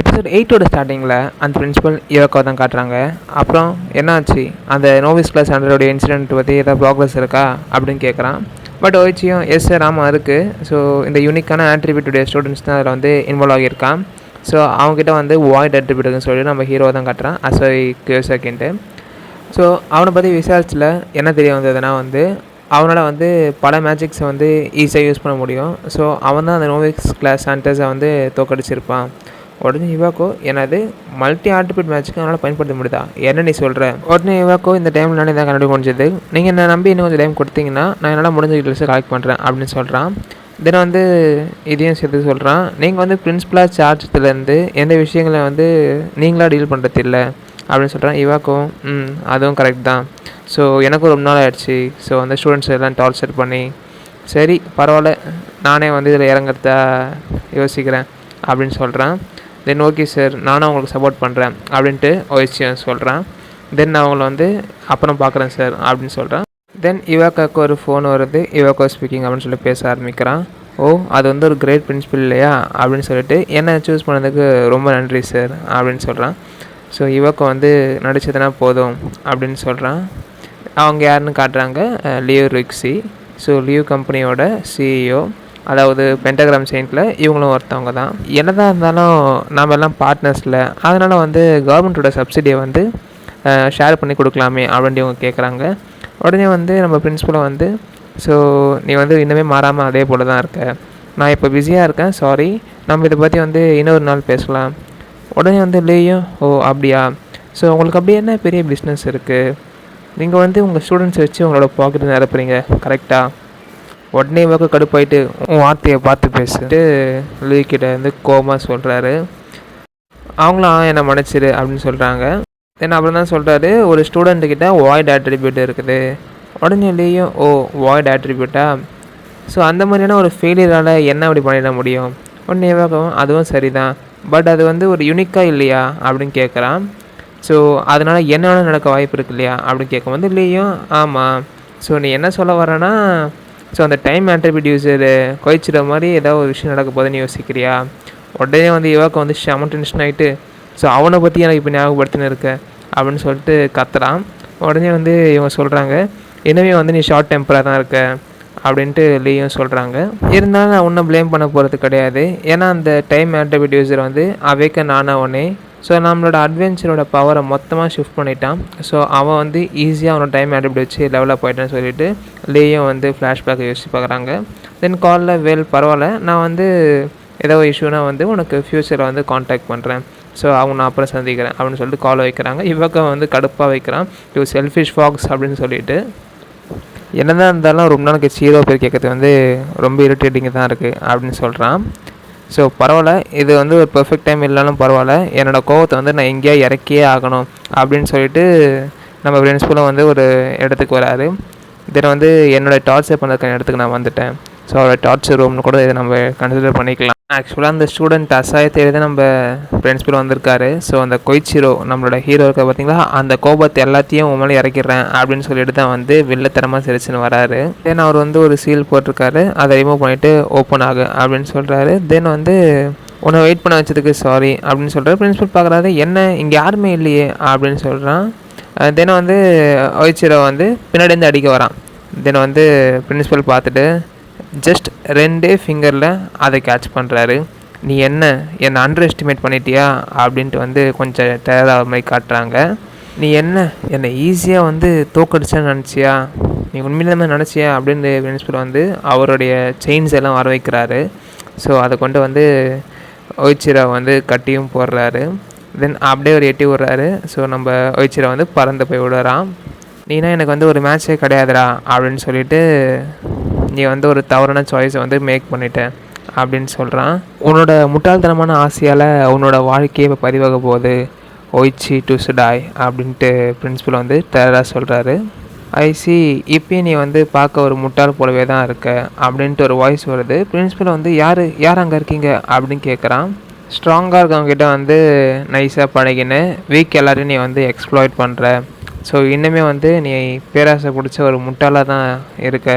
Episode 8ஓட ஸ்டார்டிங்கில் அந்த principal யுவக்காவை தான் காட்டுறாங்க. அப்புறம் என்னாச்சு, அந்த நோவிஸ் கிளாஸ் 100 இன்சிடென்ட் பற்றி ஏதாவது ப்ராக்ரஸ் இருக்கா அப்படின்னு கேட்குறான். பட் ஓய்ச்சியும் எஸ் சார் ஆமாம் இருக்குது. ஸோ இந்த யூனிக்கான ஆட்ரிபியூட்டுடைய ஸ்டூடெண்ட்ஸ் தான் அதில் வந்து இன்வால்வ் ஆகியிருக்கான். ஸோ அவங்ககிட்ட வந்து வாய்ட் ஆட்ரிபியூட்டுன்னு சொல்லி நம்ம ஹீரோ தான் காட்டுறான் அசோய் கியோசாக்கின்ட்டு. ஸோ அவனை பற்றி விசாரிச்சில் என்ன தெரிய வந்ததுன்னா வந்து அவனால் வந்து பல மேஜிக்ஸை வந்து ஈஸியாக யூஸ் பண்ண முடியும். ஸோ அவன் தான் அந்த நோவிஸ் கிளாஸ் ஹண்டர்ஸை வந்து தோக்கடிச்சிருப்பான். உடனே இவாக்கோ எனது மல்டி ஆட்ரிபியூட் மேட்ச்சுக்கு அதனால் பயன்படுத்த முடியுதா, என்ன நீ சொல்கிற? உடனே இவாக்கோ இந்த டைமில் நானே தான் கண்டுபிடிக்க முடிஞ்சது. நீங்கள் என்னை நம்பி இன்னும் கொஞ்சம் டைம் கொடுத்தீங்கன்னா நான் என்னால் முடிஞ்ச டீட்டெயில்ஸை கலெக்ட் பண்ணுறேன் அப்படின்னு சொல்கிறான். தென் வந்து இதையும் சேர்த்து சொல்கிறான், நீங்கள் வந்து பிரின்சிபலாக சார்ஜத்துலேருந்து எந்த விஷயங்களை வந்து நீங்களாக டீல் பண்ணுறது இல்லை அப்படின்னு சொல்கிறான். இவாக்கோ அதுவும் கரெக்ட் தான். ஸோ எனக்கும் ரொம்ப நாள் ஆகிடுச்சு. ஸோ அந்த ஸ்டூடெண்ட்ஸ் எல்லாம் டார்ச்சர் பண்ணி சரி பரவாயில்ல நானே வந்து இதில் இறங்குறதா யோசிக்கிறேன் அப்படின்னு சொல்கிறேன். தென் ஓகே சார் நானும் அவங்களுக்கு சப்போர்ட் பண்ணுறேன் அப்படின்ட்டு ஓய்ச்சியும் சொல்கிறேன். தென் அவங்கள வந்து அப்புறம் பார்க்குறேன் சார் அப்படின்னு சொல்கிறேன். தென் இவாக்காவுக்கு ஒரு ஃபோன் வருது. இவாக்கோ ஸ்பீக்கிங் அப்படின்னு சொல்லி பேச ஆரம்பிக்கிறான். ஓ அது வந்து ஒரு கிரேட் பிரின்சிபல் இல்லையா அப்படின்னு சொல்லிட்டு என்னை சூஸ் பண்ணதுக்கு ரொம்ப நன்றி சார் அப்படின்னு சொல்கிறான். ஸோ இவாக்கோ வந்து நடிச்சதுனா போதும் அப்படின்னு சொல்கிறான். அவங்க யாருன்னு காட்டுறாங்க, லியோ ரிக்ஸி. ஸோ லியோ கம்பெனியோட சிஇஓ, அதாவது பென்டகிராம் செயின்ட்டில் இவங்களும் ஒருத்தவங்க தான். என்னதான் இருந்தாலும் நாம் எல்லாம் பார்ட்னர்ஸில், அதனால் வந்து கவர்மெண்ட்டோட சப்சிடியை வந்து ஷேர் பண்ணி கொடுக்கலாமே அப்படின்ட்டு இவங்க கேட்குறாங்க. உடனே வந்து நம்ம பிரின்சிபலை வந்து ஸோ நீ வந்து இன்னுமே மாறாமல் அதே போல் தான் இருக்க, நான் இப்போ பிஸியாக இருக்கேன், சாரி, நம்ம இதை பற்றி வந்து இன்னொரு நாள் பேசலாம். உடனே வந்து இல்லையும் ஓ அப்படியா, ஸோ உங்களுக்கு அப்படியே என்ன பெரிய பிஸ்னஸ் இருக்குது, நீங்கள் வந்து உங்கள் ஸ்டூடெண்ட்ஸ் வச்சு உங்களோட பாக்கெட் நிரப்புறீங்க கரெக்டாக? உடனே இவக்க கடுப்பாயிட்டு உன் வார்த்தையை பார்த்து பேசிட்டு லூயிக்கிட்ட வந்து கோபமாக சொல்கிறாரு. அவங்களும் என்னை மன்னிச்சிரு அப்படின்னு சொல்கிறாங்க. தென் அப்புறம் தான் சொல்கிறாரு, ஒரு ஸ்டூடெண்ட்டுக்கிட்ட வாய்ட் ஆட்ரிபியூட் இருக்குது. உடனே இல்லையும் ஓ வாய்ட் ஆட்ரிபியூட்டா, ஸோ அந்த மாதிரியான ஒரு ஃபெயிலியரால் என்ன அப்படி பண்ணிட முடியும்? உடனே இவக்கம் அதுவும் சரி தான், பட் அது வந்து ஒரு யூனிக்காக இல்லையா அப்படின்னு கேட்குறான். ஸோ அதனால் என்ன வேணால் நடக்க வாய்ப்பு இருக்கு இல்லையா அப்படின்னு கேட்கும்போது இல்லையும் ஆமாம், ஸோ நீ என்ன சொல்ல வரேன்னா ஸோ அந்த டைம் ஆட்ரிபியூட் யூஸரு குறைச்சிட மாதிரி ஏதாவது ஒரு விஷயம் நடக்க போதுன்னு யோசிக்கிறியா? உடனே வந்து இவாக்கு வந்து செம டென்ஷன் ஆகிட்டு ஸோ அவனை பற்றி எனக்கு இப்போ ஞாபகப்படுத்தின்னு இருக்க அப்படின்னு சொல்லிட்டு கத்துறான். உடனே வந்து இவங்க சொல்கிறாங்க, இனிமே வந்து நீ ஷார்ட் டெம்பராக தான் இருக்க அப்படின்ட்டு லீயும் சொல்கிறாங்க. இருந்தாலும் நான் ஒன்றும் ப்ளேம் பண்ண போகிறது கிடையாது, ஏன்னா அந்த டைம் ஆட்ரிபியூட் யூஸர் வந்து அவைக்க நானவனே ஸோ நம்மளோட அட்வென்ச்சரோட பவரை மொத்தமாக ஷிஃப்ட் பண்ணிட்டான். ஸோ அவன் வந்து ஈஸியாக அவனோட டைம் ஆட்ரிபியூட் வச்சு லெவலாக போயிட்டான்னு சொல்லிட்டு லேயும் வந்து ஃப்ளாஷ்பேக்கை யோசிச்சு பார்க்குறாங்க. தென் காலில் வேல் பரவாயில்ல, நான் வந்து ஏதோ இஷ்யூனா வந்து உனக்கு ஃப்யூச்சரில் வந்து காண்டாக்ட் பண்ணுறேன், ஸோ அவங்க நான் அப்புறம் சந்திக்கிறேன் அப்படின்னு சொல்லிட்டு கால் வைக்கிறாங்க. இவக்க வந்து கடுப்பாக வைக்கிறான், டு செல்ஃபிஷ் ஃபாக்ஸ் அப்படின்னு சொல்லிட்டு. என்னதான் இருந்தாலும் ரொம்ப நாளைக்கு ஹீரோ பேர் கேட்கறது வந்து ரொம்ப இரிட்டேட்டிங்காக தான் இருக்குது அப்படின்னு சொல்கிறான். ஸோ பரவாயில்ல, இது வந்து ஒரு பெர்ஃபெக்ட் டைம் இல்லைனாலும் பரவாயில்ல, என்னோடய கோவத்தை வந்து நான் எங்கேயா இறக்கியே ஆகணும் அப்படின்னு சொல்லிட்டு நம்ம பிரின்சிபலும் வந்து ஒரு இடத்துக்கு வராரு. தென் வந்து என்னோடய டார்ச்சர் பண்ணுறதுக்கான இடத்துக்கு நான் வந்துட்டேன். ஸோ அவரோட டார்ச்சர் ரூம்னு கூட இதை நம்ம கன்சிடர் பண்ணிக்கலாம். ஆக்சுவலாக அந்த ஸ்டூடெண்ட் அசாயத்தை தான் நம்ம பிரின்சிபல் வந்திருக்காரு. ஸோ அந்த கொய்ச்சிரோ நம்மளோட ஹீரோ இருக்க பார்த்தீங்களா, அந்த கோபத்தை எல்லாத்தையும் உண்மையிலே இறக்கிடுறேன் அப்படின்னு சொல்லிட்டு தான் வந்து வில்லத்தனமாக சிரிச்சுன்னு வராரு. தென் அவர் வந்து ஒரு சீல் போட்டிருக்காரு, அதை ரிமூவ் பண்ணிவிட்டு ஓப்பன் ஆகு அப்படின்னு சொல்கிறாரு. தென் வந்து உன்னை வெயிட் பண்ண வச்சதுக்கு சாரி அப்படின்னு சொல்கிறார். பிரின்சிபல் பார்க்குறாரு, என்ன இங்கே யாருமே இல்லையே அப்படின்னு சொல்கிறான். தென் வந்து ஒய்ச்சிரோ வந்து பின்னாடிருந்து அடிக்க வரான். தென் வந்து பிரின்சிபல் பார்த்துட்டு ஜஸ்ட் 2 ஃபிங்கரில் அதை கேட்ச் பண்ணுறாரு. நீ என்னை அண்டர் எஸ்டிமேட் பண்ணிட்டியா அப்படின்ட்டு வந்து கொஞ்சம் டயர்டாக மாதிரி காட்டுறாங்க. நீ என்னை ஈஸியாக வந்து தோக்கடிச்சான்னு நினச்சியா, நீ உண்மையிலே நினச்சியா அப்படின்னு பிரின்சிபல் வந்து அவருடைய செயின்ஸ் எல்லாம் வர வைக்கிறாரு. ஸோ அதை கொண்டு வந்து ஒய்ச்சிரா வந்து கட்டியும் போடுறாரு. தென் அப்படியே ஒரு எட்டி விடுறாரு. ஸோ நம்ம ஒய்ச்சிரா வந்து பறந்து போய் விடுறான். நீனா எனக்கு வந்து ஒரு மேட்ச்சே கிடையாதுடா அப்படின்னு சொல்லிட்டு நீ வந்து ஒரு தவறான சாய்ஸை வந்து மேக் பண்ணிட்டேன் அப்படின்னு சொல்கிறான். உன்னோட முட்டாள்தனமான ஆசையால் உன்னோட வாழ்க்கையை இப்போ பதிவாக போகுது, ஒய்ச்சி டு சுடாய் அப்படின்ட்டு பிரின்சிபல் வந்து டெரராக சொல்கிறாரு. ஐசி இப்போயும் நீ வந்து பார்க்க ஒரு முட்டாள் போலவே தான் இருக்க அப்படின்ட்டு ஒரு வாய்ஸ் வருது. பிரின்சிபல் வந்து யார் அங்கே இருக்கீங்க அப்படின்னு கேட்குறான். ஸ்ட்ராங்காக இருக்கவங்ககிட்ட வந்து நைஸாக பழகின்னு வீக் எல்லோரையும் நீ வந்து எக்ஸ்ப்ளாய்ட் பண்ணுற, ஸோ இன்னுமே வந்து நீ பேராசை பிடிச்ச ஒரு முட்டாளாக தான் இருக்க,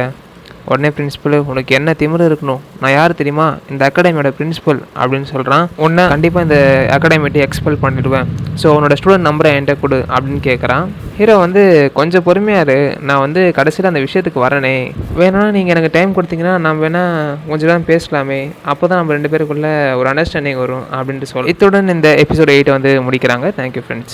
உடனே பிரின்சிபல், உனக்கு என்ன திமிரு இருக்கணும், நான் யார் தெரியுமா, இந்த அகாடமியோட பிரின்சிபல் அப்படின்னு சொல்கிறான். உன்னை கண்டிப்பாக இந்த அகாடமிட்டி எக்ஸ்பெல் பண்ணிடுவேன், ஸோ உன்னோட ஸ்டூடெண்ட் நம்பரை என்கிட்ட கொடு அப்படின்னு கேட்குறான். ஹீரோ வந்து கொஞ்சம் பொறுமையாக இரு, நான் வந்து கடைசியில் அந்த விஷயத்துக்கு வரனே, வேணும்னா நீங்கள் எனக்கு டைம் கொடுத்தீங்கன்னா நான் வேணால் கொஞ்சம் தான் பேசலாமே, அப்போ தான் நம்ம 2 பேருக்குள்ளே ஒரு அண்டர்ஸ்டாண்டிங் வரும் அப்படின்ட்டு இத்துடன் இந்த எபிசோட் 8 வந்து முடிக்கிறாங்க. Thank you friends.